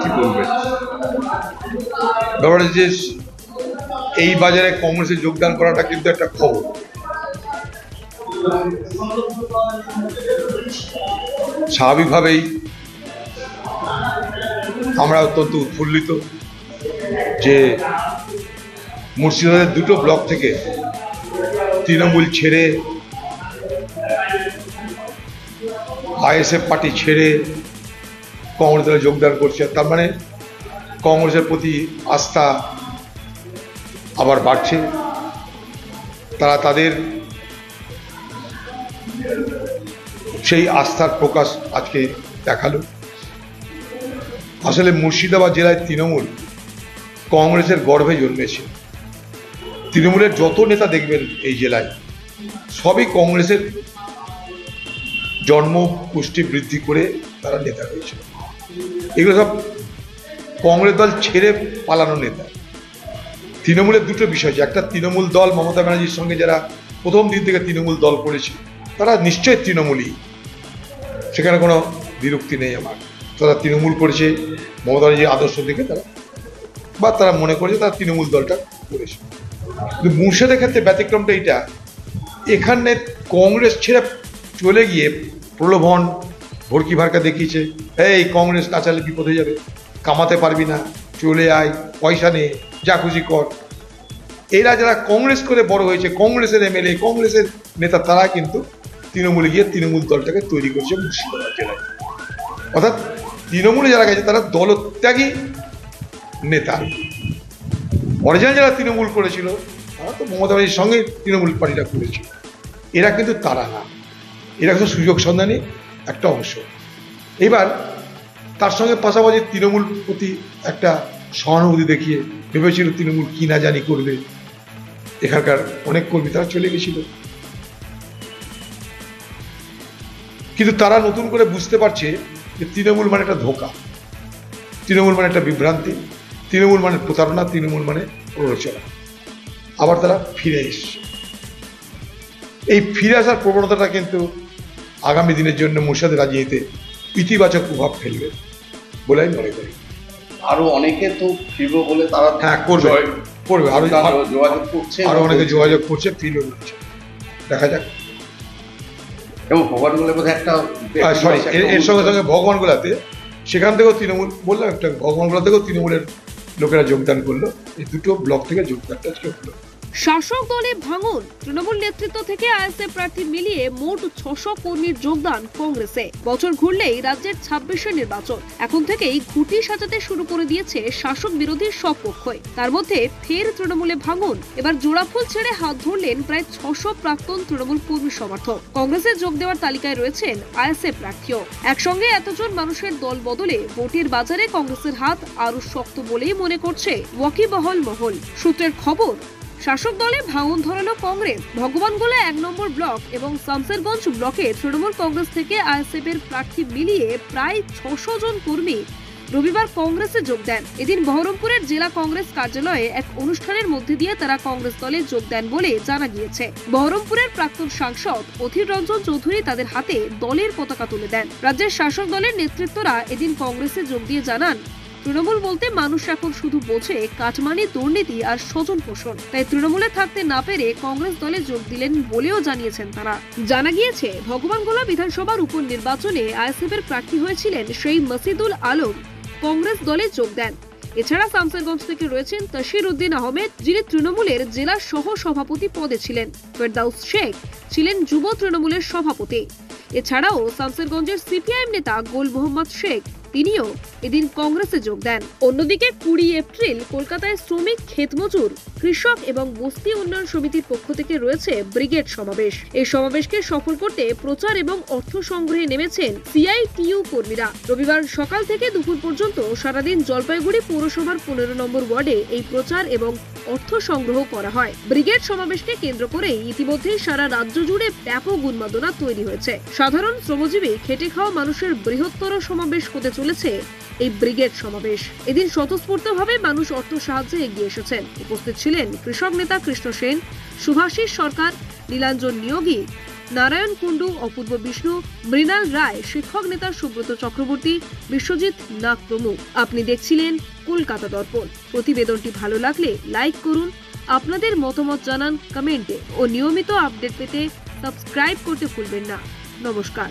প্রার্থী করবেন। ব্যাপারটা যে এই বাজারে কংগ্রেসে যোগদান করাটা কিন্তু একটা খবর। স্বাভাবিকভাবেই আমরা অত্যন্ত উৎফুল্লিত যে মুর্শিদাবাদের দুটো ব্লক থেকে তৃণমূল ছেড়ে, আইএসএফ পার্টি ছেড়ে কংগ্রেস দলে যোগদান করছে। তার মানে কংগ্রেসের প্রতি আস্থা আবার বাড়ছে। তারা তাদের সেই আস্থার প্রকাশ আজকে দেখালো। আসলে মুর্শিদাবাদ জেলায় তৃণমূল কংগ্রেসের গর্ভে জন্মেছে। তৃণমূলের যত নেতা দেখবেন এই জেলায় সবই কংগ্রেসের জন্ম পুষ্টি বৃদ্ধি করে তারা নেতা হয়েছে। এগুলো সব কংগ্রেস দল ছেড়ে পালানো নেতা। তৃণমূলের দুটো বিষয়, একটা তৃণমূল দল মমতা ব্যানার্জির সঙ্গে যারা প্রথম দিন থেকে তৃণমূল দল করেছে তারা নিশ্চয়ই তৃণমূলই, সেখানে কোনো বিরক্তি নেই আমার। তারা তৃণমূল করেছে মমতা ব্যানার্জির আদর্শ থেকে, তারা মনে করেছে তারা তৃণমূল দলটা করেছে। কিন্তু মুর্শিদাবাদের ক্ষেত্রে ব্যতিক্রমটা এইটা, এখানে কংগ্রেস ছেড়ে চলে গিয়ে প্রলোভন ভর্কি ভারকা দেখিয়েছে, এই কংগ্রেস না চাইলে বিপদ হয়ে যাবে, কামাতে পারবি না, চলে আয়, পয়সা নে, যা খুশি কর। এরা যারা কংগ্রেস করে বড় হয়েছে, কংগ্রেসের এমএলএ, কংগ্রেসের নেতা, তারা কিন্তু তৃণমূলে গিয়ে তৃণমূল দলটাকে তৈরি করছে মুর্শিদাবাদ জেলায়। অর্থাৎ তৃণমূলে যারা গেছে তারা দলত্যাগী নেতা। অরিজিনাল যারা তৃণমূল করেছিল তারা তো মমতা ব্যানার্জির সঙ্গে তৃণমূল পার্টিটা করেছিল। এরা কিন্তু তারা না, এরা কিন্তু সুযোগ সন্ধানী একটা অংশ। এবার তার সঙ্গে পাশাপাশি তৃণমূল প্রতি একটা সহানুভূতি দেখিয়ে ভেবেছিল তৃণমূল কি না জানি করবে। এখানকার অনেক কর্মী তারা চলে গেছিল, কিন্তু তারা নতুন করে বুঝতে পারছে যে তৃণমূল মানে একটা ধোঁকা, তৃণমূল মানে একটা বিভ্রান্তি, তৃণমূল মানে প্রতারণা, তৃণমূল মানে প্ররোচনা। আবার তারা ফিরে এসছে। এই ফিরে আসার প্রবণতাটা কিন্তু আগামী দিনের জন্য মুর্শিদাবাদের রাজনীতিতে ইতিবাচক প্রভাব ফেলবে বলে আমি মনে করি। আরো অনেকে তো ফিরবে বলে তারা করবে, আরো যোগাযোগ করছে, আরো অনেকে যোগাযোগ করছে, ফিরবে বলছে, দেখা যাক। এবং ভগবানগোলা বোধহয় একটা সরি, এর সঙ্গে সঙ্গে ভগবানগোলাতে, সেখান থেকেও তৃণমূল, বললাম একটা ভগবানগোলা থেকেও তৃণমূলের লোকেরা যোগদান করলো। এই দুটো ব্লক থেকে যোগদানটা আজকে হলো। শাসক দলে ভাঙন, তৃণমূল নেতৃত্ব থেকে আইএসএফ প্রার্থী মিলিয়ে মোট 600 কর্মীর যোগদান কংগ্রেসে। বছর ঘুরলেই রাজ্যের 26শে নির্বাচন, এখন থেকেই খুঁটি সাজাতে শুরু করে দিয়েছে শাসক বিরোধী সব পক্ষই। তার মধ্যে ফের তৃণমূলে ভাঙন। এবার জোড়াফুল ছেড়ে হাত ধরলেন প্রায় 600 প্রাক্তন তৃণমূল কর্মী সমর্থক। কংগ্রেসে যোগ দেওয়ার তালিকায় রয়েছেন আইএসএফ প্রার্থীও। একসঙ্গে এতজন মানুষের দল বদলে ভোটের বাজারে কংগ্রেসের হাত আরো শক্ত বলেই মনে করছে ওয়াকিবহাল মহল। সূত্রের খবর, শাসক দলে ভাঙন ধরালো কংগ্রেস। ভগবানগোলা 1 নম্বর ব্লক এবং শামসেরগঞ্জ ব্লকে তৃণমূল কংগ্রেস থেকে আইএসএফ এর প্রার্থী মিলিয়ে প্রায় 600 জন কর্মী রবিবার কংগ্রেসে যোগ দেন। এদিন বহরমপুরের জেলা কংগ্রেস কার্যালয়ে এক অনুষ্ঠানের মধ্যে দিয়ে তারা কংগ্রেস দলে যোগ দেন বলে জানা গিয়েছে। বহরমপুরের প্রাক্তন সাংসদ অধীর রঞ্জন চৌধুরী তাদের হাতে দলের পতাকা তুলে দেন। রাজ্যের শাসক দলের নেতৃত্বরা এদিন কংগ্রেসে যোগ দিয়ে জানান, তৃণমূল বলতে মানুষ এখন শুধু বোঝে কাটমানি, দুর্নীতি আর স্বজন পোষণ। তাই তৃণমূলে থাকতে না পেরে কংগ্রেস দলে যোগ দিলেন বলেও জানিয়েছেন তারা। জানা গিয়েছে, ভগবানগোলা বিধানসভার উপনির্বাচনে আইএসএফ এর প্রার্থী হয়েছিলেন সেই মসিদুল আলম, কংগ্রেস দলে যোগ দেন। এছাড়া শামসেরগঞ্জ থেকে রয়েছেন তশির উদ্দিন আহমেদ, যিনি তৃণমূলের জেলা সহ সভাপতি পদে ছিলেন। ফেরদাউস শেখ ছিলেন যুব তৃণমূলের সভাপতি। এছাড়াও শামসেরগঞ্জের সিপিআইএম নেতা গোল মোহাম্মদ শেখ, তিনিও এদিন কংগ্রেসে যোগ দেন। অন্যদিকে 20 এপ্রিল কলকাতায় শ্রমিক, ক্ষেতমজুর, কৃষক এবং বস্তি উন্নয়ন সমিতির পক্ষ থেকে রয়েছে ব্রিগেড সমাবেশ। এই সমাবেশকে সফল করতে প্রচার এবং অর্থ সংগ্রহে নেমেছেন সিআইটিইউ কর্মীরা। রবিবার সকাল থেকে দুপুর পর্যন্ত সারাদিন জলপাইগুড়ি পৌরসভার 15 নম্বর ওয়ার্ডে এই প্রচার এবং অর্থ সংগ্রহ করা হয়। ব্রিগেড সমাবেশকে কেন্দ্র করে ইতিমধ্যে সারা রাজ্য জুড়ে ব্যাপক উন্মাদনা তৈরি হয়েছে। সাধারণ শ্রমজীবী, খেটে খাওয়া মানুষের বৃহত্তর সমাবেশ হতে চলেছে এই ব্রিগেড সমাবেশ। এদিন স্বতঃস্ফূর্তভাবে মানুষ অর্থ সাহায্যে এগিয়ে এসেছেন। উপস্থিত ছিলেন কৃষক নেতা কৃষ্ণ সেন, শুভাশিস সরকার, নীলাঞ্জন নিয়োগী, নারায়ণ কুণ্ডু, অপূর্ব বিষ্ণু, মৃণাল রায়, শিক্ষক নেতা সুব্রত চক্রবর্তী, বিশ্বজিৎ নাগ প্রমুখ। আপনি দেখছিলেন কলকাতা দর্পণ। প্রতিবেদনটি ভালো লাগলে লাইক করুন, আপনাদের মতামত জানান কমেন্টে ও নিয়মিত আপডেট পেতে সাবস্ক্রাইব করতে ভুলবেন না। নমস্কার।